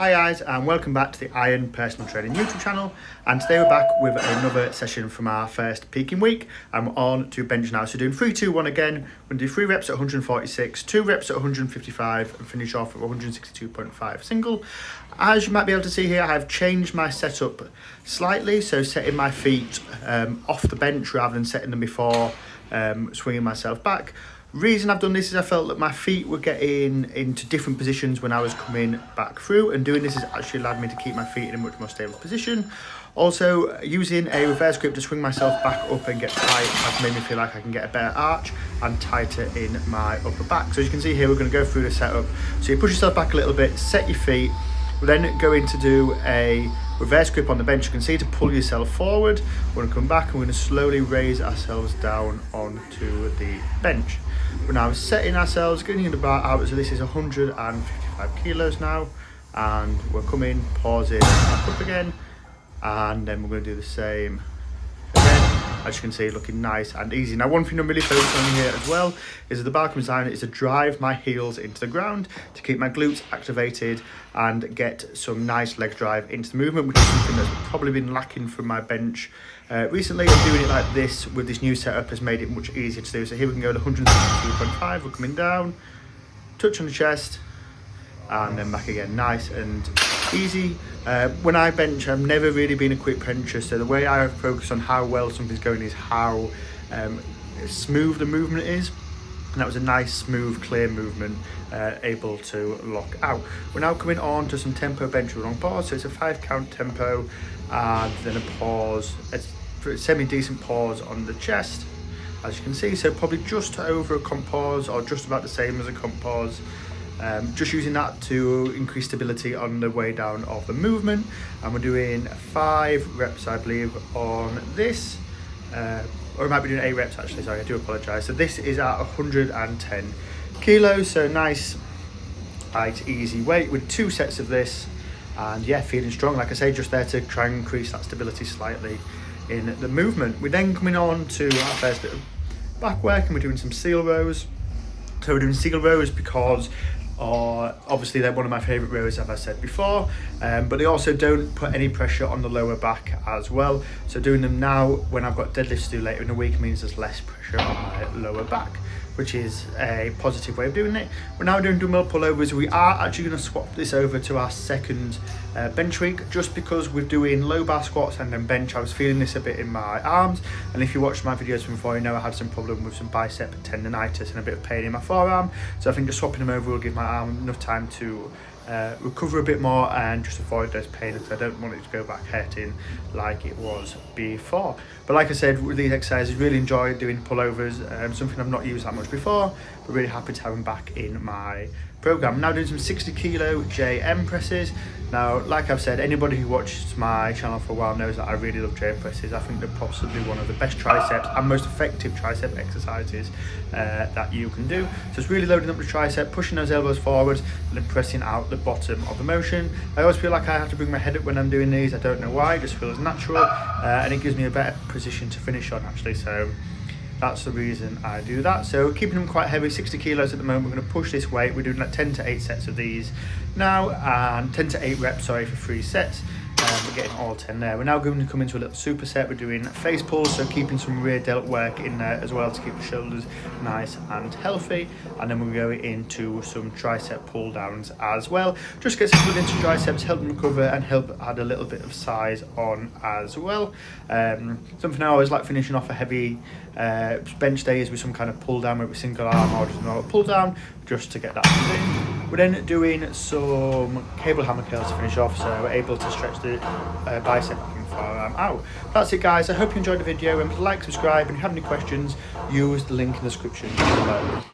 Hi guys, and welcome back to the Iron Personal Training YouTube channel, and today we're back with another session from our first peaking week. I'm on to bench now, so doing 3, 2, 1 again. We're going to do 3 reps at 146, 2 reps at 155 and finish off at 162.5 single. As you might be able to see here, I've changed my setup slightly, so setting my feet off the bench rather than setting them before swinging myself back. Reason I've done this is I felt that my feet were getting into different positions when I was coming back through, and doing this has actually allowed me to keep my feet in a much more stable position. Also, using a reverse grip to swing myself back up and get tight has made me feel like I can get a better arch and tighter in my upper back. So as you can see here, we're going to go through the setup. So you push yourself back a little bit, set your feet. We're then going to do a reverse grip on the bench. You can see to pull yourself forward. We're going to come back and we're going to slowly raise ourselves down onto the bench. We're now setting ourselves, getting the bar out, so this is 155 kilos now, and we're coming, pausing, back up again, and then we're going to do the same again. As you can see, looking nice and easy. Now, one thing I'm really focused on here as well is the bar comes down is to drive my heels into the ground to keep my glutes activated and get some nice leg drive into the movement, which is something that's probably been lacking from my bench recently. And doing it like this with this new setup has made it much easier to do. So here we can go to 162.5. We're coming down, touch on the chest, and then back again. Nice and easy. When I bench, I've never really been a quick bencher, so the way I focus on how well something's going is how smooth the movement is, and that was a nice, smooth, clear movement, able to lock out. We're now coming on to some tempo bench with long pause, so it's a 5 count tempo, and then a pause, a semi-decent pause on the chest, as you can see, so probably just over a comp pause, or just about the same as a comp pause. Just using that to increase stability on the way down of the movement, and we're doing 5 reps, I believe, on this, or I might be doing 8 reps actually, sorry, I do apologise. So this is at 110 kilos, so nice, light, easy weight with 2 sets of this, and yeah, feeling strong, like I say, just there to try and increase that stability slightly in the movement. We're then coming on to our first bit of back work, and we're doing some seal rows. So we're doing seal rows because obviously they're one of my favourite rows, as I said before, but they also don't put any pressure on the lower back as well. So doing them now when I've got deadlifts to do later in the week means there's less pressure on my lower back, which is a positive way of doing it. We're now doing dumbbell pullovers. We are actually going to swap this over to our second bench week, just because we're doing low bar squats and then bench. I was feeling this a bit in my arms, and if you watched my videos from before, you know I had some problem with some bicep tendonitis and a bit of pain in my forearm. So I think just swapping them over will give my arm enough time to recover a bit more and just avoid those pains, because I don't want it to go back hurting like it was before. But like I said, with these exercises, really enjoy doing pullovers, something I've not used that much before, but really happy to have them back in my program. I'm now doing some 60 kilo JM presses. Now, like I've said, anybody who watches my channel for a while knows that I really love JM presses. I think they're possibly one of the best triceps and most effective tricep exercises that you can do. So it's really loading up the tricep, pushing those elbows forward, and then pressing out the bottom of the motion. I always feel like I have to bring my head up when I'm doing these. I don't know why, it just feels natural, and it gives me a better position to finish on actually. So that's the reason I do that. So keeping them quite heavy, 60 kilos at the moment. We're going to push this weight. We're doing like 10 to 8 sets of these now, and 10 to 8 reps, sorry, for 3 sets. We're getting all 10 there. We're now going to come into a little superset. We're doing face pulls, so keeping some rear delt work in there as well to keep the shoulders nice and healthy. And then we'll go into some tricep pull downs as well. Just get some blood into triceps, help them recover and help add a little bit of size on as well. Something I always like finishing off a heavy bench day is with some kind of pull down, maybe single arm or just another pull down, just to get that in. We're then doing some cable hammer curls to finish off, so we're able to stretch the bicep and forearm out. That's it, guys. I hope you enjoyed the video. Remember to like, subscribe, and if you have any questions, use the link in the description below.